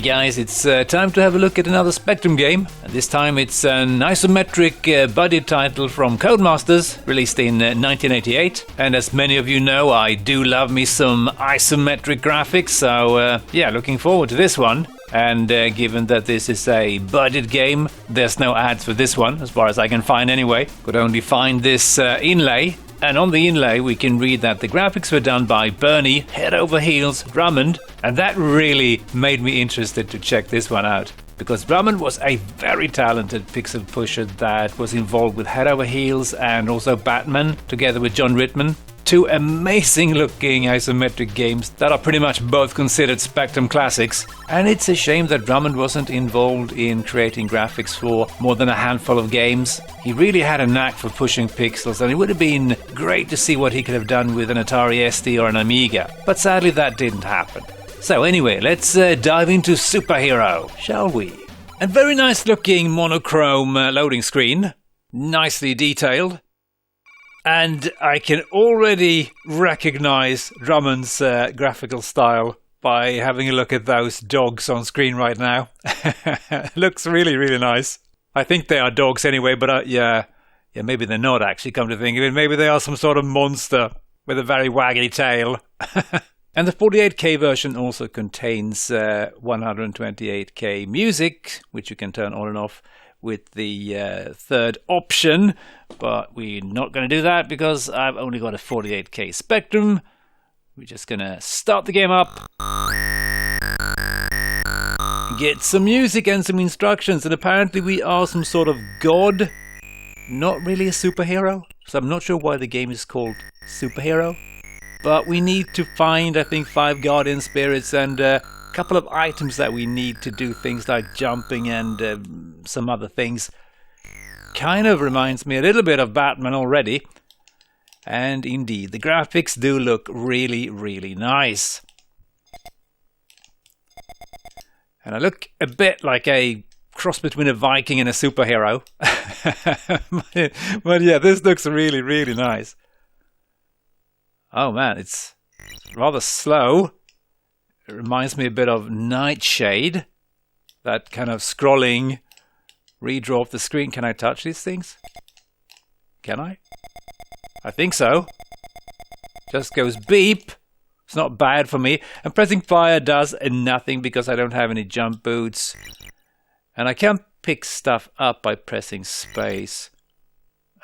guys, it's time to have a look at another Spectrum game. And this time it's an isometric buddy title from Codemasters, released in 1988. And as many of you know, I do love me some isometric graphics, so yeah, looking forward to this one. And given that this is a budget game, there's no ads for this one, as far as I can find anyway. Could only find this inlay. And on the inlay, we can read that the graphics were done by Bernie Head Over Heels Drummond. And that really made me interested to check this one out. Because Drummond was a very talented pixel pusher that was involved with Head Over Heels and also Batman, together with John Ritman. Two amazing looking isometric games that are pretty much both considered Spectrum classics. And it's a shame that Drummond wasn't involved in creating graphics for more than a handful of games. He really had a knack for pushing pixels, and it would have been great to see what he could have done with an Atari ST or an Amiga. But sadly that didn't happen. So anyway, let's dive into Superhero, shall we? A very nice looking monochrome loading screen, nicely detailed. And I can already recognize Drummond's graphical style by having a look at those dogs on screen right now. Looks really, really nice. I think they are dogs anyway, but yeah, maybe they're not actually, come to think of it. Maybe they are some sort of monster with a very waggly tail. And the 48K version also contains 128K music, which you can turn on and off with the third option, but we're not going to do that because I've only got a 48K Spectrum. We're just going to start the game up, get some music and some instructions, and apparently we are some sort of god, not really a superhero, so I'm not sure why the game is called Superhero, but we need to find, I think, 5 guardian spirits and couple of items that we need to do things like jumping and some other things. Kind of reminds me a little bit of Batman already. And indeed, the graphics do look really, really nice. And I look a bit like a cross between a Viking and a superhero. But yeah, this looks really, really nice. Oh man, it's rather slow. It reminds me a bit of Nightshade, that kind of scrolling redraw of the screen. Can I touch these things? Can I? I think so. Just goes beep. It's not bad for me. And pressing fire does nothing because I don't have any jump boots. And I can't pick stuff up by pressing space.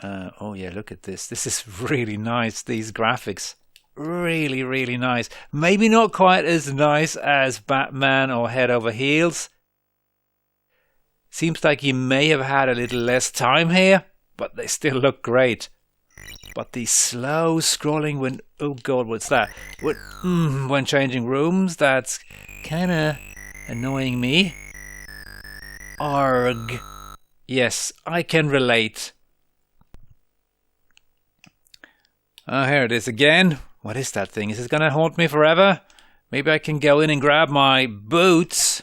Oh yeah, look at this. This is really nice, these graphics. Really, really nice. Maybe not quite as nice as Batman or Head Over Heels. Seems like he may have had a little less time here, but they still look great. But the slow scrolling when... Oh god, what's that? When changing rooms, that's kind of annoying me. Arg. Yes, I can relate. Oh, here it is again. What is that thing? Is it going to haunt me forever? Maybe I can go in and grab my boots.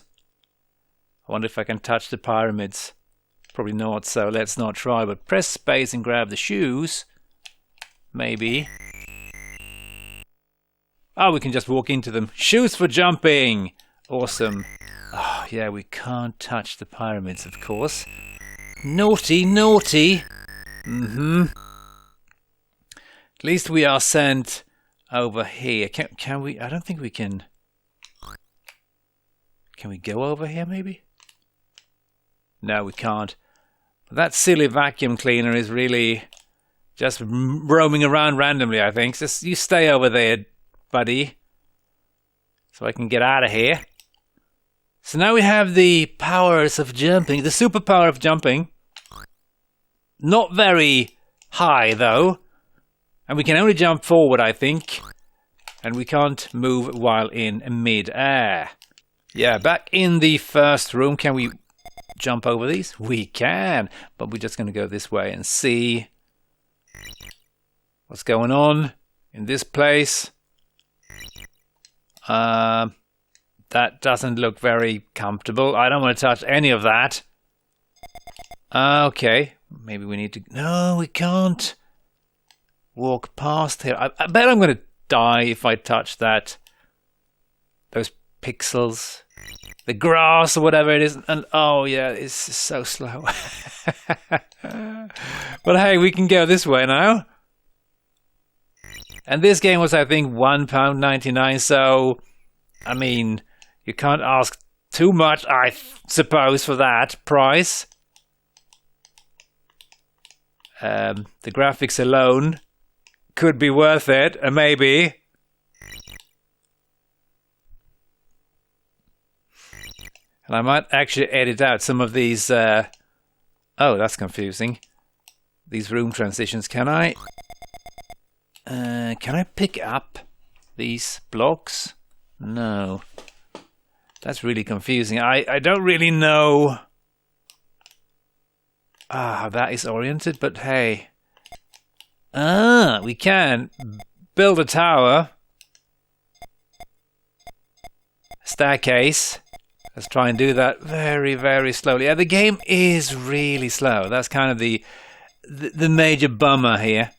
I wonder if I can touch the pyramids. Probably not, so let's not try. But press space and grab the shoes. Maybe. Oh, we can just walk into them. Shoes for jumping! Awesome. Oh, yeah, we can't touch the pyramids, of course. Naughty, naughty! At least we are sent over here. Can we? I don't think we can. Can we go over here, maybe? No, we can't. But that silly vacuum cleaner is really just roaming around randomly, I think. Just you stay over there, buddy. So I can get out of here. So now we have the powers of jumping. The superpower of jumping. Not very high, though. And we can only jump forward, I think. And we can't move while in mid-air. Yeah, back in the first room. Can we jump over these? We can. But we're just going to go this way and see what's going on in this place. That doesn't look very comfortable. I don't want to touch any of that. Okay. Maybe we need to... No, we can't walk past here. I bet I'm going to die if I touch that. Those pixels. the grass or whatever it is. And oh yeah, it's so slow. But hey, we can go this way now. And this game was, I think, £1.99. So, I mean, you can't ask too much, I suppose, for that price. The graphics alone could be worth it, maybe. And I might actually edit out some of these. Oh, that's confusing. These room transitions. Can I pick up these blocks? No. That's really confusing. I don't really know how that is oriented, but hey. We can build a tower. Staircase. Let's try and do that very, very slowly. Yeah, the game is really slow. That's kind of the major bummer here.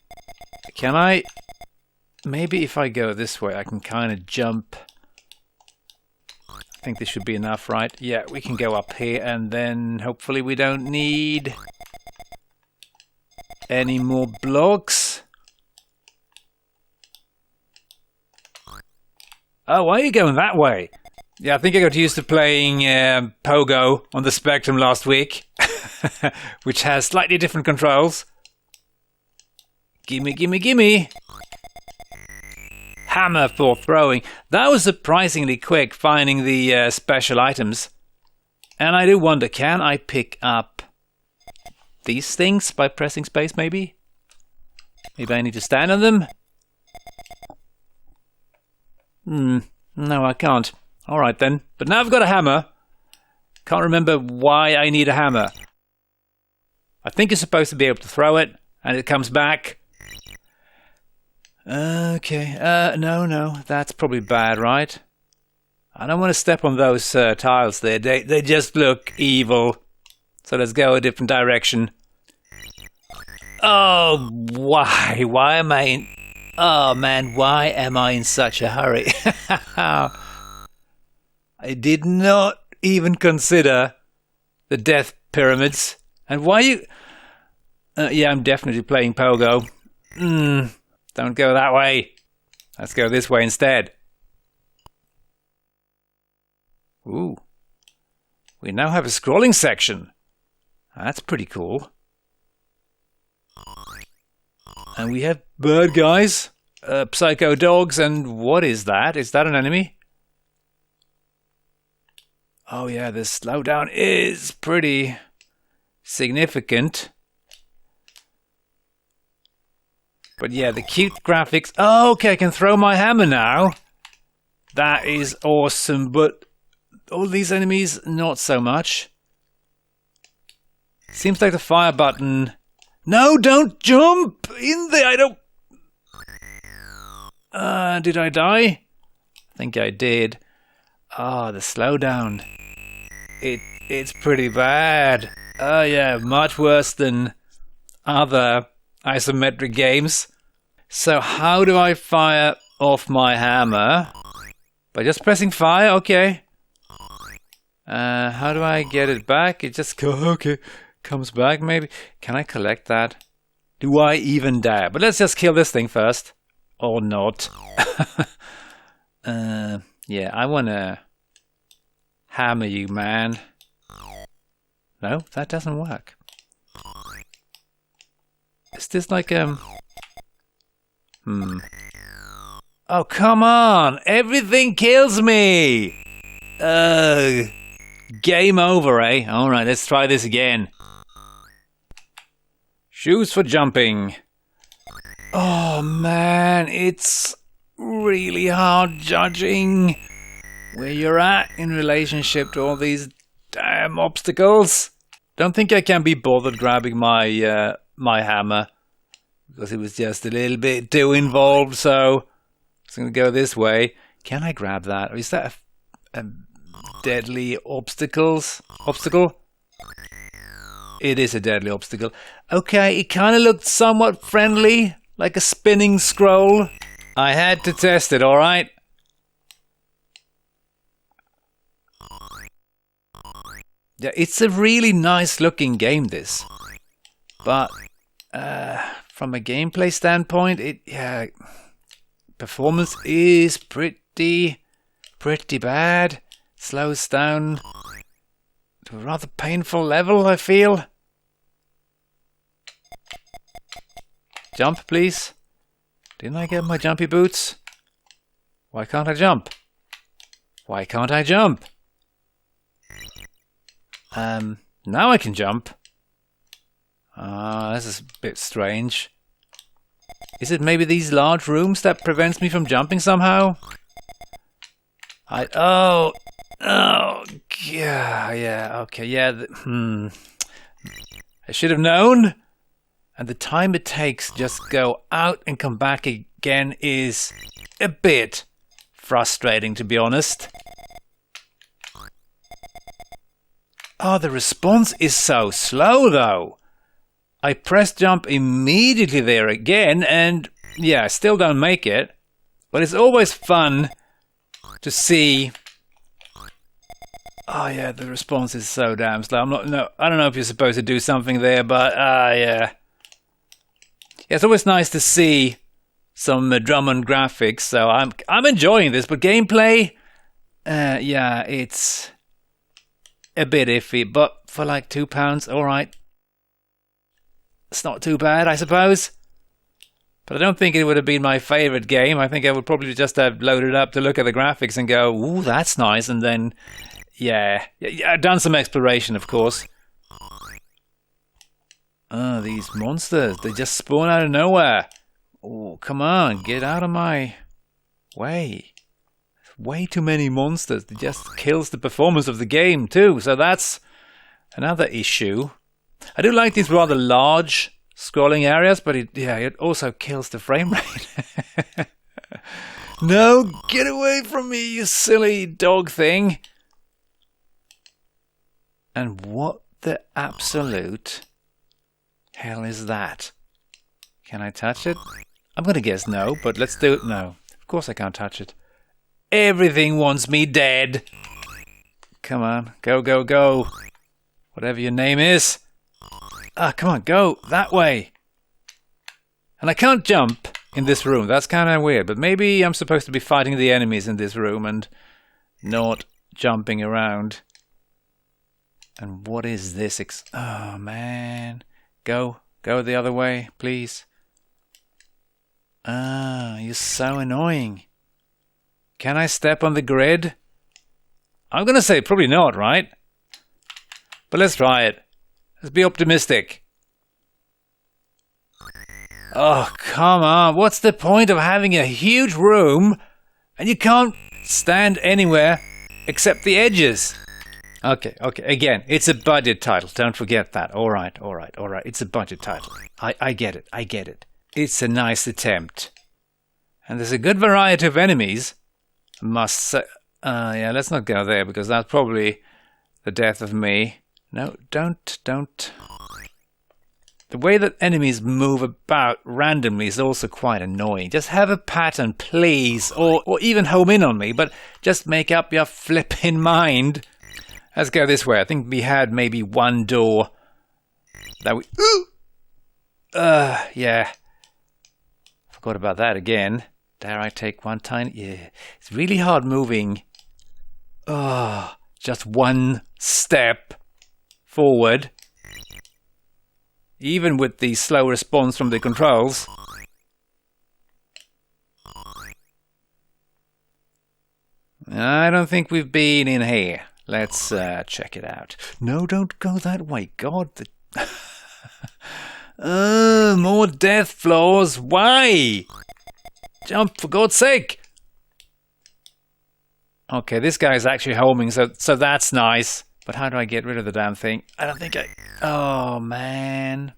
Can I... Maybe if I go this way, I can kind of jump. I think this should be enough, right? Yeah, we can go up here, and then hopefully we don't need any more blocks. Oh, why are you going that way? Yeah, I think I got used to playing Pogo on the Spectrum last week, which has slightly different controls. Gimme, gimme, gimme! Hammer for throwing. That was surprisingly quick, finding the special items. And I do wonder, can I pick up these things by pressing space, maybe? Maybe I need to stand on them? No, I can't. Alright then. But now I've got a hammer. Can't remember why I need a hammer. I think you're supposed to be able to throw it, and it comes back. Okay. No. That's probably bad, right? I don't want to step on those tiles there. They just look evil. So let's go a different direction. Oh, why? Why am I in... Oh, man, why am I in such a hurry? I did not even consider the death pyramids. And why you... yeah, I'm definitely playing Pogo. Don't go that way. Let's go this way instead. Ooh. We now have a scrolling section. That's pretty cool. And we have bird guys, psycho dogs, and what is that? Is that an enemy? Oh yeah, the slowdown is pretty significant. But yeah, the cute graphics. Oh, okay, I can throw my hammer now. That is awesome, but all these enemies, not so much. Seems like the fire button... No, don't jump in there. I don't... did I die? I think I did. The slowdown. It's pretty bad. Oh yeah, much worse than other isometric games. So how do I fire off my hammer? By just pressing fire? Okay. How do I get it back? It just comes back maybe. Can I collect that? Do I even dare? But let's just kill this thing first. Or not. Yeah, I want to hammer you, man. No, that doesn't work. Is this like Oh, come on! Everything kills me! Game over, eh? Alright, let's try this again. Shoes for jumping. Oh, man, it's really hard judging where you're at in relationship to all these damn obstacles. Don't think I can be bothered grabbing my my hammer because it was just a little bit too involved, so I'm just going to go this way. Can I grab that? Or is that a deadly obstacle? It is a deadly obstacle. Okay, it kind of looked somewhat friendly, like a spinning scroll. I had to test it, alright? Yeah, it's a really nice looking game, this. But from a gameplay standpoint, performance is pretty bad. Slows down to a rather painful level, I feel. Jump, please. Didn't I get my jumpy boots? Why can't I jump? Why can't I jump? Now I can jump. This is a bit strange. Is it maybe these large rooms that prevents me from jumping somehow? Oh, yeah, okay, yeah. I should have known. And the time it takes just go out and come back again is a bit frustrating, to be honest. Oh, the response is so slow, though. I press jump immediately there again, and yeah, I still don't make it. But it's always fun to see. Oh yeah, the response is so damn slow. I don't know if you're supposed to do something there, but yeah. It's always nice to see some Drummond graphics, so I'm enjoying this. But gameplay, yeah, it's a bit iffy. But for like £2, all right, it's not too bad, I suppose. But I don't think it would have been my favorite game. I think I would probably just have loaded up to look at the graphics and go, "Ooh, that's nice," and then, yeah, I've done some exploration, of course. Oh, these monsters, they just spawn out of nowhere. Oh, come on, get out of my way. Way too many monsters. It just kills the performance of the game too, so that's another issue. I do like these rather large scrolling areas, but it also kills the frame rate. No, get away from me, you silly dog thing. And what the absolute hell is that? Can I touch it? I'm gonna guess no, but let's do it. No, of course I can't touch it. Everything wants me dead. Come on, go, go, go. Whatever your name is. Ah, come on, go that way. And I can't jump in this room. That's kind of weird, but maybe I'm supposed to be fighting the enemies in this room and not jumping around. And what is this? Oh, man. Go the other way, please. Ah, you're so annoying. Can I step on the grid? I'm going to say probably not, right? But let's try it. Let's be optimistic. Oh, come on. What's the point of having a huge room and you can't stand anywhere except the edges? Okay. Again, it's a budget title. Don't forget that. All right. It's a budget title. I get it. It's a nice attempt. And there's a good variety of enemies. Must say. Yeah, let's not go there because that's probably the death of me. No, don't. The way that enemies move about randomly is also quite annoying. Just have a pattern, please. Or even home in on me, but just make up your flipping mind. Let's go this way. I think we had maybe one door that we... yeah. Forgot about that again. Dare I take one tiny... Yeah. It's really hard moving. Just one step forward. Even with the slow response from the controls. I don't think we've been in here. Let's check it out. No, don't go that way. God, more death floors. Why? Jump, for God's sake. Okay, this guy's actually homing, so that's nice. But how do I get rid of the damn thing? I don't think I... Oh, man.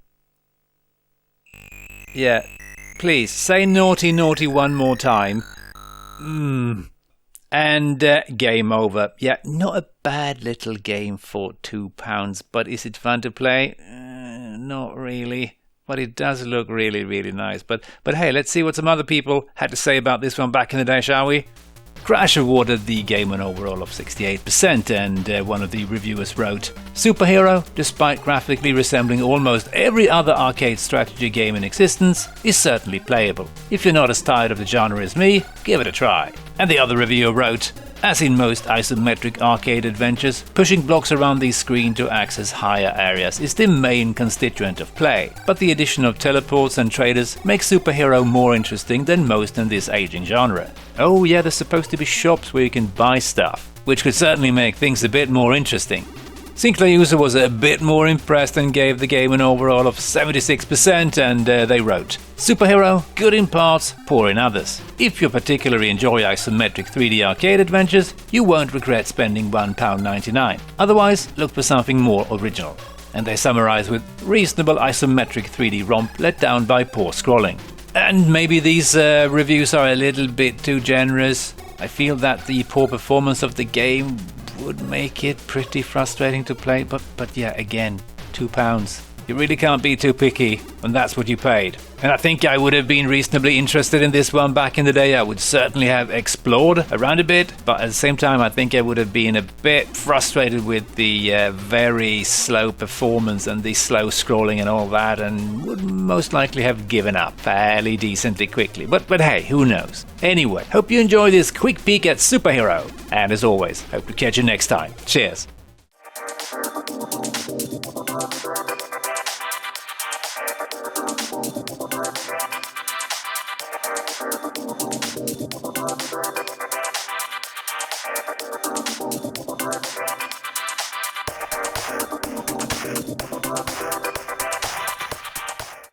Yeah, please, say naughty, naughty one more time. And game over. Yeah, not a bad little game for £2, but is it fun to play? Not really. But it does look really, really nice. But hey, let's see what some other people had to say about this one back in the day, shall we? Crash awarded the game an overall of 68%, and one of the reviewers wrote, "Superhero, despite graphically resembling almost every other arcade strategy game in existence, is certainly playable. If you're not as tired of the genre as me, give it a try." And the other reviewer wrote, "As in most isometric arcade adventures, pushing blocks around the screen to access higher areas is the main constituent of play, but the addition of teleports and traders makes Superhero more interesting than most in this aging genre. Oh yeah, there's supposed to be shops where you can buy stuff, which could certainly make things a bit more interesting." Sinclair User was a bit more impressed and gave the game an overall of 76%, and they wrote, "Superhero, good in parts, poor in others. If you particularly enjoy isometric 3D arcade adventures, you won't regret spending £1.99. Otherwise, look for something more original." And they summarize with, "Reasonable isometric 3D romp let down by poor scrolling." And maybe these reviews are a little bit too generous. I feel that the poor performance of the game would make it pretty frustrating to play, but yeah, again, £2. You really can't be too picky when that's what you paid. And I think I would have been reasonably interested in this one back in the day. I would certainly have explored around a bit, but at the same time I think I would have been a bit frustrated with the very slow performance and the slow scrolling and all that, and would most likely have given up fairly decently quickly. But hey, who knows? Anyway, hope you enjoy this quick peek at Superhero. And as always, hope to catch you next time. Cheers!